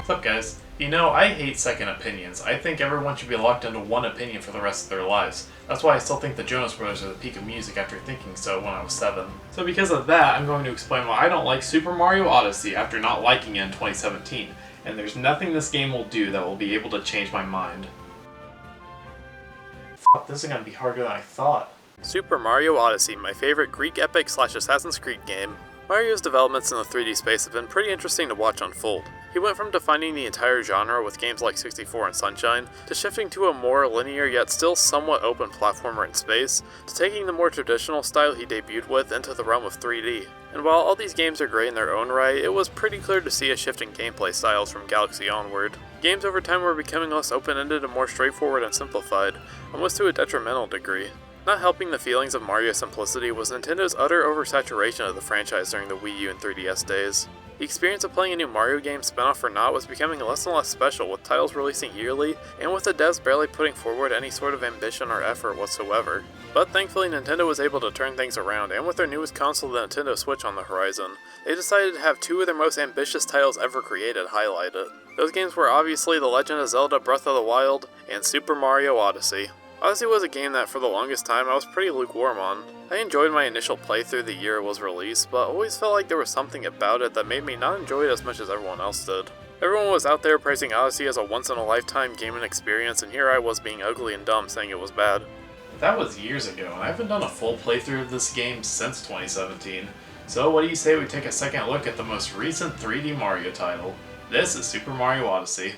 What's up, guys? You know, I hate second opinions. I think everyone should be locked into one opinion for the rest of their lives. That's why I still think the Jonas Brothers are the peak of music after thinking so when I was 7. So because of that, I'm going to explain why I don't like Super Mario Odyssey after not liking it in 2017. And there's nothing this game will do that will be able to change my mind. This is going to be harder than I thought. Super Mario Odyssey, my favorite Greek epic / Assassin's Creed game. Mario's developments in the 3D space have been pretty interesting to watch unfold. He went from defining the entire genre with games like 64 and Sunshine, to shifting to a more linear yet still somewhat open platformer in space, to taking the more traditional style he debuted with into the realm of 3D. And while all these games are great in their own right, it was pretty clear to see a shift in gameplay styles from Galaxy onward. Games over time were becoming less open-ended and more straightforward and simplified, almost to a detrimental degree. Not helping the feelings of Mario's simplicity was Nintendo's utter oversaturation of the franchise during the Wii U and 3DS days. The experience of playing a new Mario game spin-off or not was becoming less and less special, with titles releasing yearly, and with the devs barely putting forward any sort of ambition or effort whatsoever. But thankfully Nintendo was able to turn things around, and with their newest console, the Nintendo Switch, on the horizon, they decided to have two of their most ambitious titles ever created highlighted. Those games were obviously The Legend of Zelda Breath of the Wild and Super Mario Odyssey. Odyssey was a game that for the longest time I was pretty lukewarm on. I enjoyed my initial playthrough the year it was released, but always felt like there was something about it that made me not enjoy it as much as everyone else did. Everyone was out there praising Odyssey as a once-in-a-lifetime gaming experience, and here I was being ugly and dumb saying it was bad. That was years ago, and I haven't done a full playthrough of this game since 2017. So what do you say we take a second look at the most recent 3D Mario title? This is Super Mario Odyssey.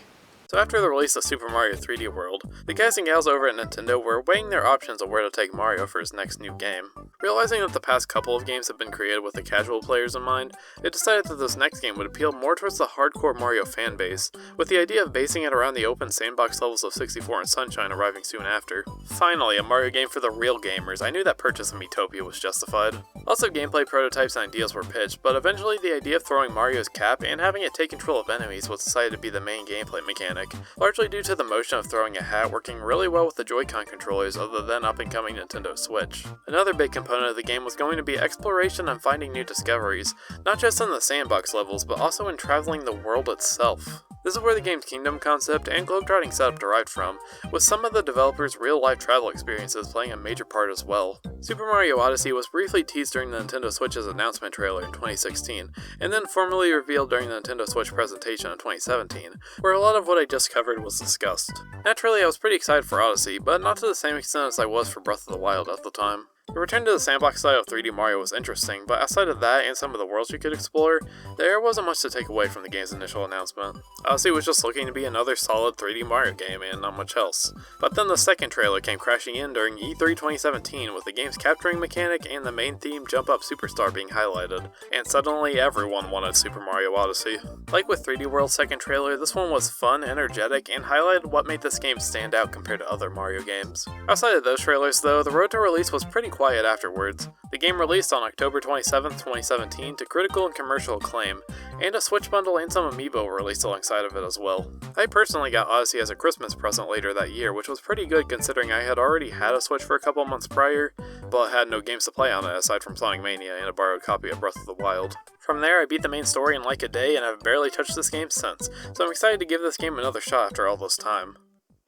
So after the release of Super Mario 3D World, the guys and gals over at Nintendo were weighing their options of where to take Mario for his next new game. Realizing that the past couple of games have been created with the casual players in mind, they decided that this next game would appeal more towards the hardcore Mario fanbase, with the idea of basing it around the open sandbox levels of 64 and Sunshine arriving soon after. Finally, a Mario game for the real gamers. I knew that purchase of Miitopia was justified. Lots of gameplay prototypes and ideas were pitched, but eventually the idea of throwing Mario's cap and having it take control of enemies was decided to be the main gameplay mechanic, largely due to the motion of throwing a hat working really well with the Joy-Con controllers of the then up-and-coming Nintendo Switch. Another big component of the game was going to be exploration and finding new discoveries, not just in the sandbox levels, but also in traveling the world itself. This is where the game's kingdom concept and globetrotting setup derived from, with some of the developers' real-life travel experiences playing a major part as well. Super Mario Odyssey was briefly teased during the Nintendo Switch's announcement trailer in 2016, and then formally revealed during the Nintendo Switch presentation in 2017, where a lot of what I just covered was discussed. Naturally, I was pretty excited for Odyssey, but not to the same extent as I was for Breath of the Wild at the time. The return to the sandbox style of 3D Mario was interesting, but outside of that and some of the worlds you could explore, there wasn't much to take away from the game's initial announcement. Odyssey was just looking to be another solid 3D Mario game and not much else. But then the second trailer came crashing in during E3 2017 with the game's capturing mechanic and the main theme Jump Up Superstar being highlighted, and suddenly everyone wanted Super Mario Odyssey. Like with 3D World's second trailer, this one was fun, energetic, and highlighted what made this game stand out compared to other Mario games. Outside of those trailers though, the road to release was pretty quiet afterwards. The game released on October 27, 2017 to critical and commercial acclaim, and a Switch bundle and some amiibo were released alongside of it as well. I personally got Odyssey as a Christmas present later that year, which was pretty good considering I had already had a Switch for a couple months prior, but had no games to play on it aside from Sonic Mania and a borrowed copy of Breath of the Wild. From there, I beat the main story in like a day and have barely touched this game since, so I'm excited to give this game another shot after all this time.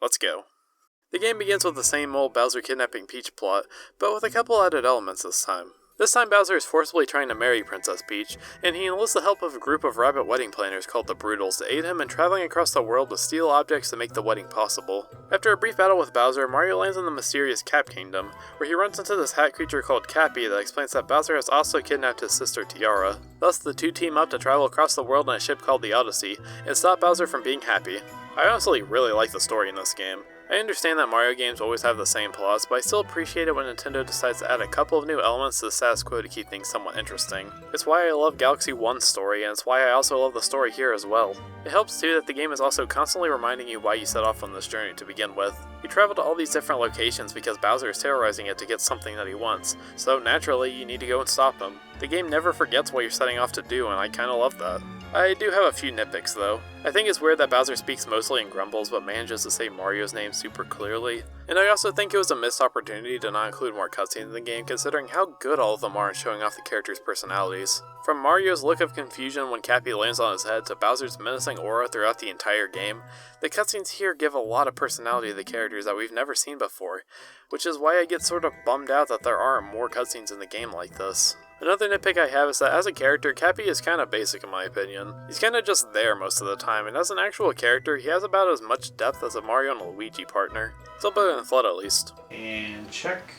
Let's go. The game begins with the same old Bowser kidnapping Peach plot, but with a couple added elements this time. This time Bowser is forcibly trying to marry Princess Peach, and he enlists the help of a group of rabbit wedding planners called the Broodals to aid him in traveling across the world to steal objects to make the wedding possible. After a brief battle with Bowser, Mario lands in the mysterious Cap Kingdom, where he runs into this hat creature called Cappy that explains that Bowser has also kidnapped his sister Tiara. Thus, the two team up to travel across the world in a ship called the Odyssey, and stop Bowser from being happy. I honestly really like the story in this game. I understand that Mario games always have the same plots, but I still appreciate it when Nintendo decides to add a couple of new elements to the status quo to keep things somewhat interesting. It's why I love Galaxy 1's story, and it's why I also love the story here as well. It helps too that the game is also constantly reminding you why you set off on this journey to begin with. You travel to all these different locations because Bowser is terrorizing it to get something that he wants, so naturally you need to go and stop him. The game never forgets what you're setting off to do, and I kinda love that. I do have a few nitpicks though. I think it's weird that Bowser speaks mostly in grumbles but manages to say Mario's name super clearly, And I also think it was a missed opportunity to not include more cutscenes in the game, considering how good all of them are in showing off the characters' personalities. From Mario's look of confusion when Cappy lands on his head to Bowser's menacing aura throughout the entire game, the cutscenes here give a lot of personality to the characters that we've never seen before, which is why I get sort of bummed out that there aren't more cutscenes in the game like this. Another nitpick I have is that as a character, Cappy is kinda basic in my opinion. He's kinda just there most of the time, and as an actual character, he has about as much depth as a Mario and Luigi partner. Still better than Flood at least. And check.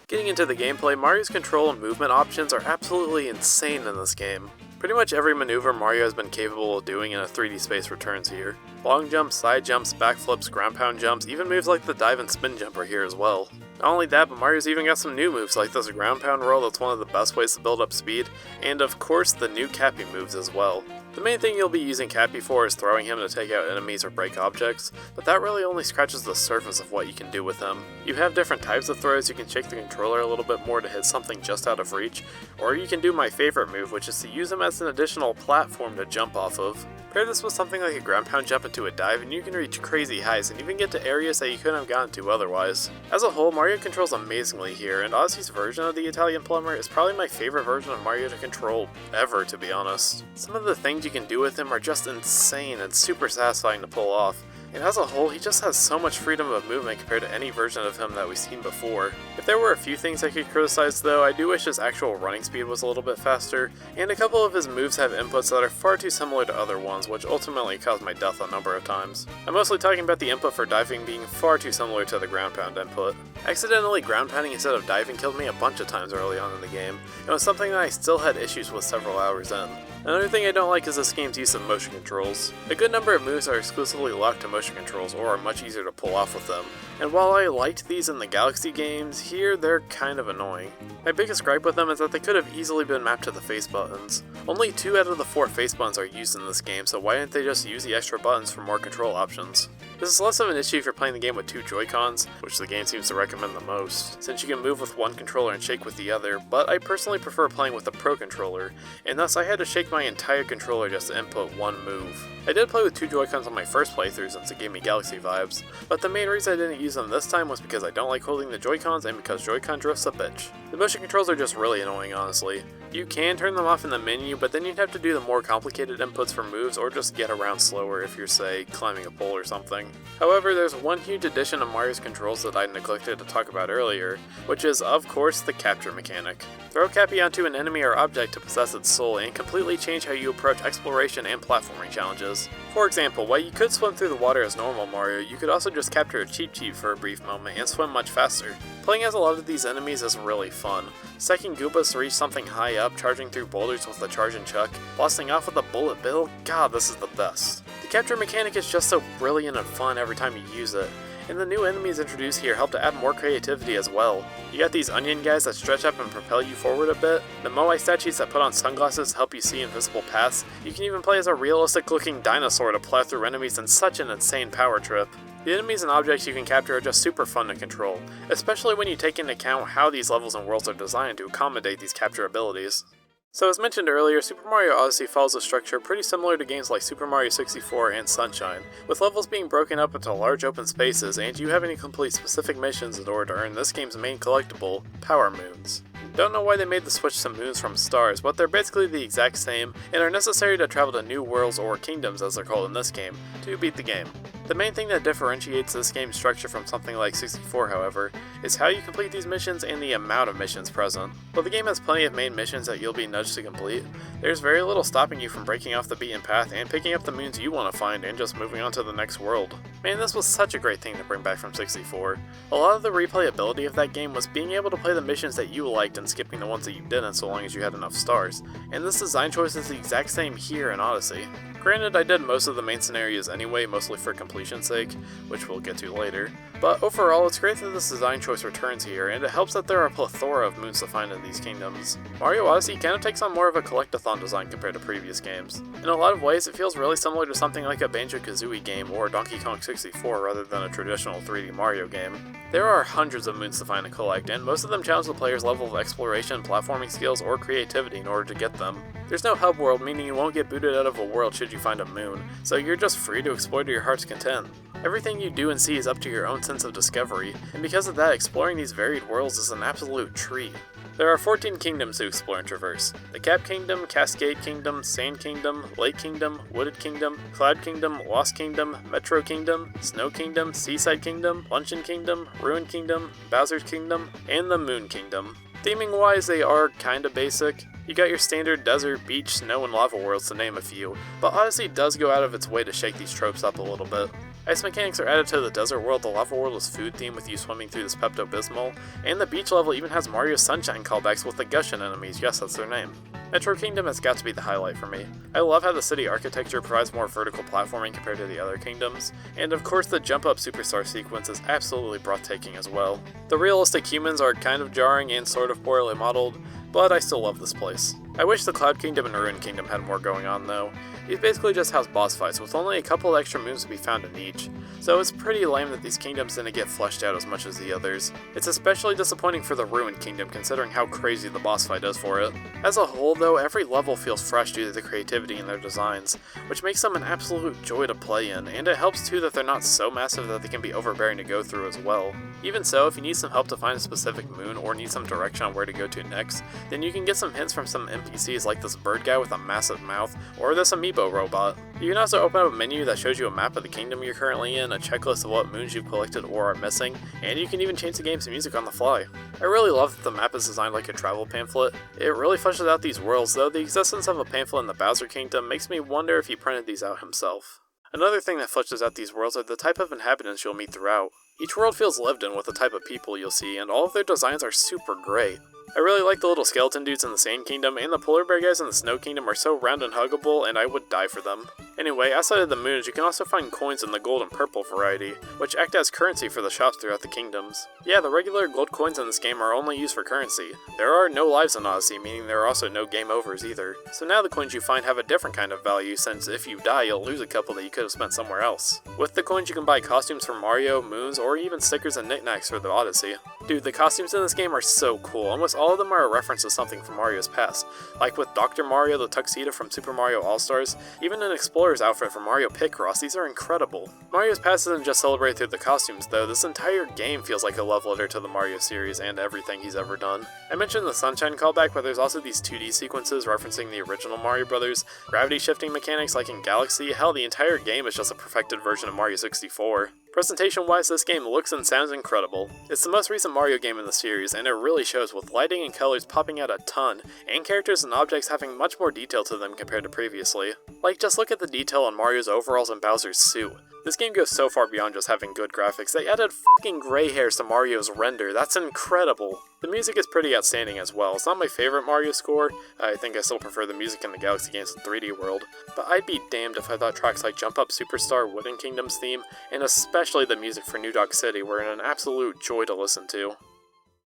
Getting into the gameplay, Mario's control and movement options are absolutely insane in this game. Pretty much every maneuver Mario has been capable of doing in a 3D space returns here. Long jumps, side jumps, backflips, ground pound jumps, even moves like the dive and spin jump are here as well. Not only that, but Mario's even got some new moves like this ground pound roll that's one of the best ways to build up speed, and of course the new Cappy moves as well. The main thing you'll be using Cappy for is throwing him to take out enemies or break objects, but that really only scratches the surface of what you can do with him. You have different types of throws. You can shake the controller a little bit more to hit something just out of reach, or you can do my favorite move, which is to use him as an additional platform to jump off of. Pair this with something like a ground pound jump into a dive and you can reach crazy heights and even get to areas that you couldn't have gotten to otherwise. As a whole, Mario controls amazingly here, and Odyssey's version of the Italian plumber is probably my favorite version of Mario to control ever, to be honest. Some of the things you can do with him are just insane and super satisfying to pull off. And as a whole, he just has so much freedom of movement compared to any version of him that we've seen before. If there were a few things I could criticize though, I do wish his actual running speed was a little bit faster, and a couple of his moves have inputs that are far too similar to other ones, which ultimately caused my death a number of times. I'm mostly talking about the input for diving being far too similar to the ground pound input. Accidentally ground pounding instead of diving killed me a bunch of times early on in the game, and was something that I still had issues with several hours in. Another thing I don't like is this game's use of motion controls. A good number of moves are exclusively locked to motion controls or are much easier to pull off with them, and while I liked these in the Galaxy games, here they're kind of annoying. My biggest gripe with them is that they could have easily been mapped to the face buttons. Only 2 out of the 4 face buttons are used in this game, so why didn't they just use the extra buttons for more control options? This is less of an issue if you're playing the game with 2 Joy-Cons, which the game seems to recommend the most, since you can move with one controller and shake with the other, but I personally prefer playing with the Pro controller, and thus I had to shake my entire controller just to input one move. I did play with 2 Joy-Cons on my first playthrough since it gave me Galaxy vibes, but the main reason I didn't use them this time was because I don't like holding the Joy-Cons and because Joy-Con drift's a bitch. The motion controls are just really annoying, honestly. You can turn them off in the menu, but then you'd have to do the more complicated inputs for moves or just get around slower if you're, say, climbing a pole or something. However, there's one huge addition to Mario's controls that I neglected to talk about earlier, which is, of course, the capture mechanic. Throw Cappy onto an enemy or object to possess its soul and completely change how you approach exploration and platforming challenges. For example, while you could swim through the water as normal Mario, you could also just capture a Cheep Cheep for a brief moment and swim much faster. Playing as a lot of these enemies is really fun. Stacking Goombas to reach something high up, charging through boulders with a charge and chuck, blasting off with a bullet bill, god, this is the best. The capture mechanic is just so brilliant and fun every time you use it, and the new enemies introduced here help to add more creativity as well. You got these onion guys that stretch up and propel you forward a bit, the Moai statues that put on sunglasses to help you see invisible paths, you can even play as a realistic looking dinosaur to plow through enemies in such an insane power trip. The enemies and objects you can capture are just super fun to control, especially when you take into account how these levels and worlds are designed to accommodate these capture abilities. So as mentioned earlier, Super Mario Odyssey follows a structure pretty similar to games like Super Mario 64 and Sunshine, with levels being broken up into large open spaces and you having to complete specific missions in order to earn this game's main collectible, Power Moons. Don't know why they made the switch to moons from stars, but they're basically the exact same and are necessary to travel to new worlds or kingdoms as they're called in this game, to beat the game. The main thing that differentiates this game's structure from something like 64, however, is how you complete these missions and the amount of missions present. While the game has plenty of main missions that you'll be nudged to complete, there's very little stopping you from breaking off the beaten path and picking up the moons you want to find and just moving on to the next world. Man, this was such a great thing to bring back from 64. A lot of the replayability of that game was being able to play the missions that you liked and skipping the ones that you didn't so long as you had enough stars, and this design choice is the exact same here in Odyssey. Granted, I did most of the main scenarios anyway, mostly for completion's sake, which we'll get to later, but overall it's great that this design choice returns here, and it helps that there are a plethora of moons to find in these kingdoms. Mario Odyssey kind of takes on more of a collectathon design compared to previous games. In a lot of ways, it feels really similar to something like a Banjo-Kazooie game or Donkey Kong 64 rather than a traditional 3D Mario game. There are hundreds of moons to find and collect, and most of them challenge the player's level of exploration, platforming skills, or creativity in order to get them. There's no hub world, meaning you won't get booted out of a world should you find a moon, so you're just free to explore to your heart's content. Everything you do and see is up to your own sense of discovery, and because of that, exploring these varied worlds is an absolute treat. There are 14 kingdoms to explore and traverse. The Cap Kingdom, Cascade Kingdom, Sand Kingdom, Lake Kingdom, Wooded Kingdom, Cloud Kingdom, Lost Kingdom, Metro Kingdom, Snow Kingdom, Seaside Kingdom, Luncheon Kingdom, Ruin Kingdom, Bowser's Kingdom, and the Moon Kingdom. Theming wise, they are kinda basic. You got your standard desert, beach, snow, and lava worlds to name a few, but Odyssey does go out of its way to shake these tropes up a little bit. Ice mechanics are added to the desert world, the lava world is food themed with you swimming through this Pepto-Bismol, and the beach level even has Mario Sunshine callbacks with the Gushen enemies, yes that's their name. Metro Kingdom has got to be the highlight for me. I love how the city architecture provides more vertical platforming compared to the other kingdoms, and of course the jump up superstar sequence is absolutely breathtaking as well. The realistic humans are kind of jarring and sort of poorly modeled, but I still love this place. I wish the Cloud Kingdom and Ruin Kingdom had more going on though. These basically just house boss fights with only a couple extra moves to be found in each, so it's pretty lame that these kingdoms didn't get fleshed out as much as the others. It's especially disappointing for the Ruin Kingdom considering how crazy the boss fight is for it. As a whole though, every level feels fresh due to the creativity in their designs, which makes them an absolute joy to play in, and it helps too that they're not so massive that they can be overbearing to go through as well. Even so, if you need some help to find a specific moon or need some direction on where to go to next, then you can get some hints from some NPCs like this bird guy with a massive mouth, or this amiibo robot. You can also open up a menu that shows you a map of the kingdom you're currently in, a checklist of what moons you've collected or are missing, and you can even change the game's music on the fly. I really love that the map is designed like a travel pamphlet. It really fleshes out these worlds, though the existence of a pamphlet in the Bowser Kingdom makes me wonder if he printed these out himself. Another thing that fleshes out these worlds are the type of inhabitants you'll meet throughout. Each world feels lived in with the type of people you'll see, and all of their designs are super great. I really like the little skeleton dudes in the Sand Kingdom, and the polar bear guys in the Snow Kingdom are so round and huggable, and I would die for them. Anyway, outside of the moons, you can also find coins in the gold and purple variety, which act as currency for the shops throughout the kingdoms. Yeah, the regular gold coins in this game are only used for currency. There are no lives in Odyssey, meaning there are also no game overs either. So now the coins you find have a different kind of value, since if you die, you'll lose a couple that you could have spent somewhere else. With the coins you can buy costumes for Mario, moons, or even stickers and knickknacks for the Odyssey. Dude, the costumes in this game are so cool. Almost all of them are a reference to something from Mario's past, like with Dr. Mario the tuxedo from Super Mario All-Stars, even an explorer's outfit from Mario Picross. These are incredible. Mario's past isn't just celebrated through the costumes though, this entire game feels like a love letter to the Mario series and everything he's ever done. I mentioned the Sunshine callback, but there's also these 2D sequences referencing the original Mario Brothers, gravity shifting mechanics like in Galaxy, hell the entire game is just a perfected version of Mario 64. Presentation-wise, this game looks and sounds incredible. It's the most recent Mario game in the series, and it really shows with lighting and colors popping out a ton, and characters and objects having much more detail to them compared to previously. Like, just look at the detail on Mario's overalls and Bowser's suit. This game goes so far beyond just having good graphics, they added fucking gray hairs to Mario's render, that's incredible! The music is pretty outstanding as well. It's not my favorite Mario score, I think I still prefer the music in the Galaxy games in 3D World, but I'd be damned if I thought tracks like Jump Up Superstar, Wooden Kingdom's theme, and especially the music for New Donk City were an absolute joy to listen to.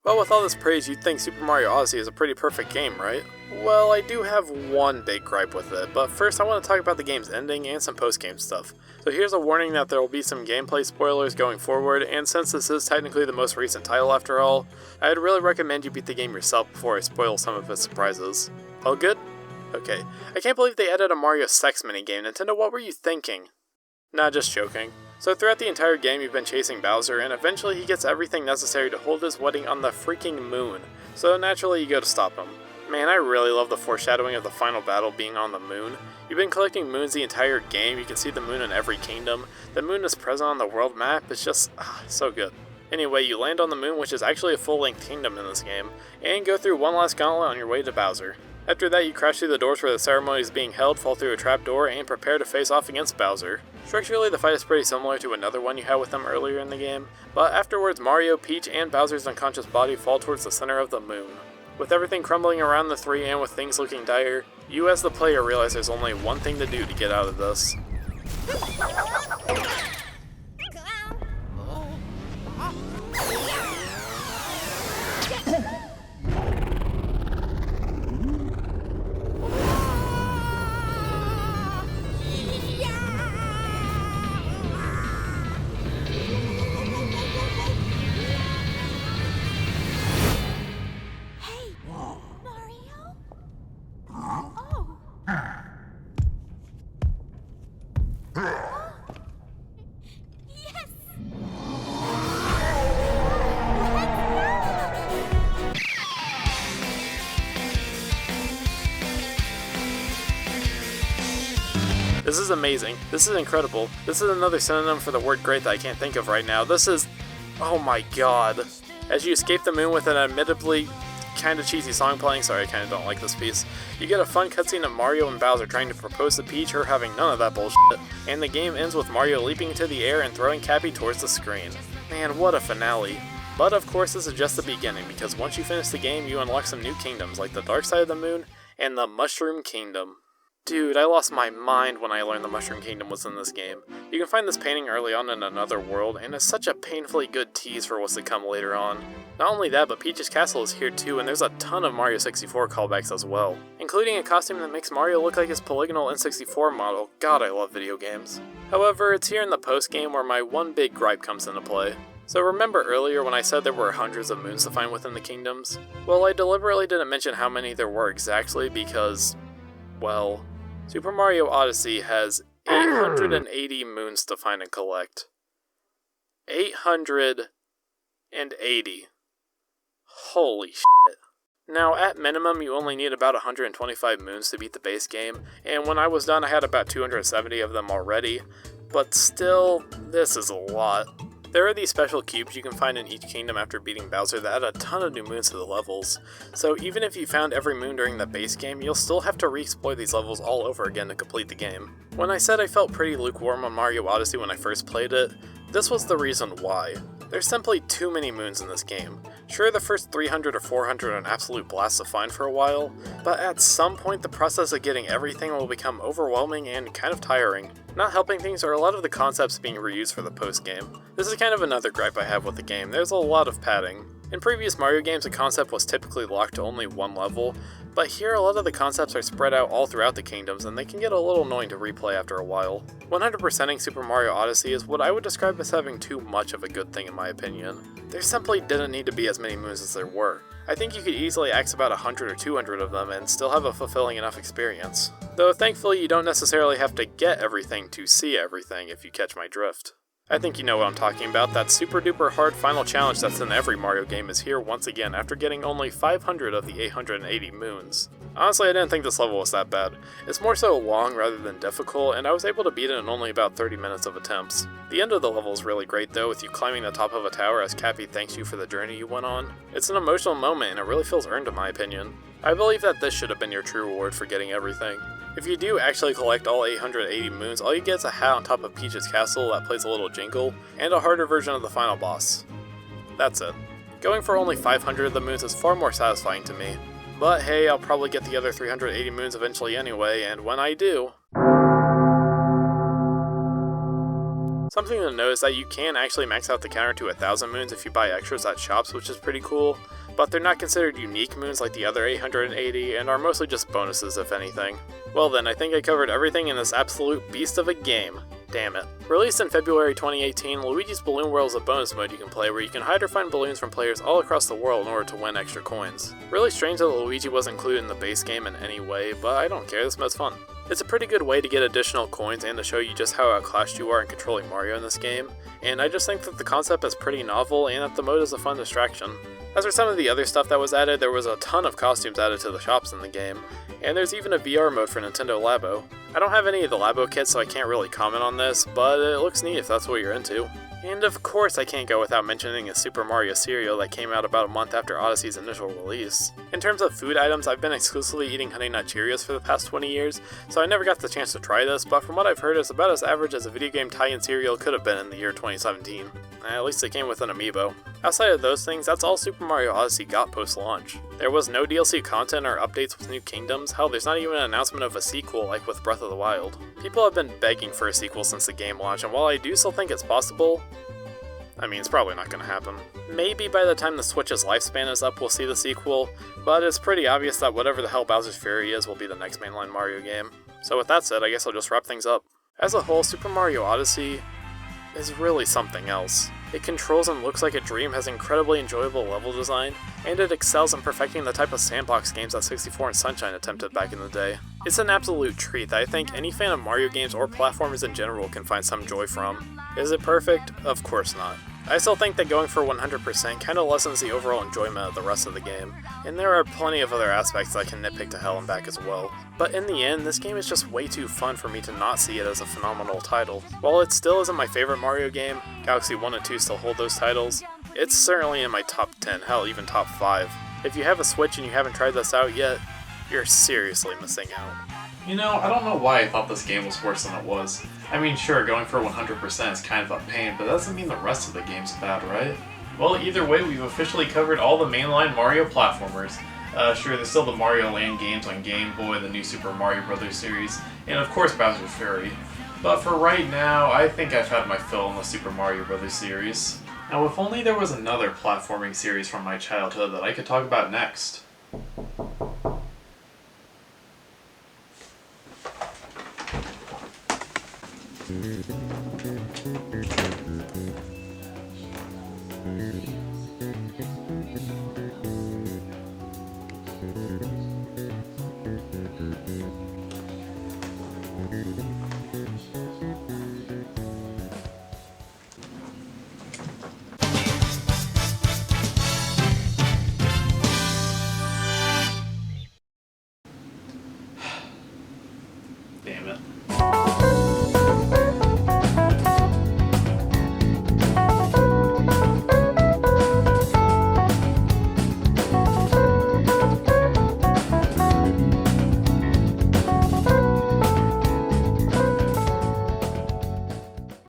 Well, with all this praise, you'd think Super Mario Odyssey is a pretty perfect game, right? Well, I do have one big gripe with it, but first I want to talk about the game's ending and some post-game stuff. So here's a warning that there will be some gameplay spoilers going forward, and since this is technically the most recent title after all, I'd really recommend you beat the game yourself before I spoil some of its surprises. All good? Okay. I can't believe they added a Mario sex minigame. Nintendo, what were you thinking? Nah, just joking. So throughout the entire game you've been chasing Bowser, and eventually he gets everything necessary to hold his wedding on the freaking moon, so naturally you go to stop him. Man, I really love the foreshadowing of the final battle being on the moon. You've been collecting moons the entire game, you can see the moon in every kingdom, the moon is present on the world map, it's just, so good. Anyway, you land on the moon, which is actually a full-length kingdom in this game, and go through one last gauntlet on your way to Bowser. After that, you crash through the doors where the ceremony is being held, fall through a trapdoor, and prepare to face off against Bowser. Structurally, the fight is pretty similar to another one you had with them earlier in the game, but afterwards Mario, Peach, and Bowser's unconscious body fall towards the center of the moon. With everything crumbling around the three and with things looking dire, you as the player realize there's only one thing to do to get out of this. This is amazing. This is incredible. This is another synonym for the word great that I can't think of right now. This is... oh my god. As you escape the moon with an admittedly kinda cheesy song playing, sorry I kinda don't like this piece, you get a fun cutscene of Mario and Bowser trying to propose to Peach, her having none of that bullshit, and the game ends with Mario leaping into the air and throwing Cappy towards the screen. Man, what a finale. But of course this is just the beginning, because once you finish the game you unlock some new kingdoms like the Dark Side of the Moon and the Mushroom Kingdom. Dude, I lost my mind when I learned the Mushroom Kingdom was in this game. You can find this painting early on in Another World, and it's such a painfully good tease for what's to come later on. Not only that, but Peach's Castle is here too, and there's a ton of Mario 64 callbacks as well, including a costume that makes Mario look like his polygonal N64 model. God, I love video games. However, it's here in the post-game where my one big gripe comes into play. So remember earlier when I said there were hundreds of moons to find within the kingdoms? Well, I deliberately didn't mention how many there were exactly because, well, Super Mario Odyssey has 880 moons to find and collect. 880. Holy shit. Now, at minimum, you only need about 125 moons to beat the base game, and when I was done I had about 270 of them already, but still, this is a lot. There are these special cubes you can find in each kingdom after beating Bowser that add a ton of new moons to the levels, so even if you found every moon during the base game, you'll still have to re-explore these levels all over again to complete the game. When I said I felt pretty lukewarm on Mario Odyssey when I first played it, this was the reason why. There's simply too many moons in this game. Sure, the first 300 or 400 are an absolute blast to find for a while, but at some point the process of getting everything will become overwhelming and kind of tiring. Not helping things are a lot of the concepts being reused for the post-game. This is kind of another gripe I have with the game, there's a lot of padding. In previous Mario games, a concept was typically locked to only one level, but here a lot of the concepts are spread out all throughout the kingdoms and they can get a little annoying to replay after a while. 100%ing Super Mario Odyssey is what I would describe as having too much of a good thing in my opinion. There simply didn't need to be as many moons as there were. I think you could easily axe about 100 or 200 of them and still have a fulfilling enough experience. Though thankfully you don't necessarily have to get everything to see everything if you catch my drift. I think you know what I'm talking about, that super duper hard final challenge that's in every Mario game is here once again after getting only 500 of the 880 moons. Honestly, I didn't think this level was that bad. It's more so long rather than difficult, and I was able to beat it in only about 30 minutes of attempts. The end of the level is really great though, with you climbing the top of a tower as Cappy thanks you for the journey you went on. It's an emotional moment and it really feels earned in my opinion. I believe that this should have been your true reward for getting everything. If you do actually collect all 880 moons, all you get is a hat on top of Peach's castle that plays a little jingle, and a harder version of the final boss. That's it. Going for only 500 of the moons is far more satisfying to me. But hey, I'll probably get the other 380 moons eventually anyway, and when I do... Something to note is that you can actually max out the counter to 1000 moons if you buy extras at shops, which is pretty cool, but they're not considered unique moons like the other 880 and are mostly just bonuses if anything. Well then, I think I covered everything in this absolute beast of a game. Damn it. Released in February 2018, Luigi's Balloon World is a bonus mode you can play where you can hide or find balloons from players all across the world in order to win extra coins. Really strange that Luigi wasn't included in the base game in any way, but I don't care, this mode's fun. It's a pretty good way to get additional coins and to show you just how outclassed you are in controlling Mario in this game, and I just think that the concept is pretty novel and that the mode is a fun distraction. As for some of the other stuff that was added, there was a ton of costumes added to the shops in the game, and there's even a VR mode for Nintendo Labo. I don't have any of the Labo kits so I can't really comment on this, but it looks neat if that's what you're into. And of course I can't go without mentioning a Super Mario cereal that came out about a month after Odyssey's initial release. In terms of food items, I've been exclusively eating Honey Nut Cheerios for the past 20 years, so I never got the chance to try this, but from what I've heard it's about as average as a video game tie-in cereal could have been in the year 2017. At least it came with an amiibo. Outside of those things, that's all Super Mario Odyssey got post-launch. There was no DLC content or updates with new kingdoms, hell there's not even an announcement of a sequel like with Breath of the Wild. People have been begging for a sequel since the game launched, and while I do still think it's possible, I mean, it's probably not going to happen. Maybe by the time the Switch's lifespan is up we'll see the sequel, but it's pretty obvious that whatever the hell Bowser's Fury is will be the next mainline Mario game. So with that said, I guess I'll just wrap things up. As a whole, Super Mario Odyssey is really something else. It controls and looks like a dream, has incredibly enjoyable level design, and it excels in perfecting the type of sandbox games that 64 and Sunshine attempted back in the day. It's an absolute treat that I think any fan of Mario games or platformers in general can find some joy from. Is it perfect? Of course not. I still think that going for 100% kinda lessens the overall enjoyment of the rest of the game, and there are plenty of other aspects that I can nitpick to hell and back as well. But in the end, this game is just way too fun for me to not see it as a phenomenal title. While it still isn't my favorite Mario game, Galaxy 1 and 2 still hold those titles, it's certainly in my top 10, hell even top 5. If you have a Switch and you haven't tried this out yet, you're seriously missing out. You know, I don't know why I thought this game was worse than it was. I mean, sure, going for 100% is kind of a pain, but that doesn't mean the rest of the game's bad, right? Well, either way, we've officially covered all the mainline Mario platformers. Sure, there's still the Mario Land games on Game Boy, the new Super Mario Bros. Series, and of course Bowser's Fury. But for right now, I think I've had my fill in the Super Mario Bros. Series. Now, if only there was another platforming series from my childhood that I could talk about next. Damn it.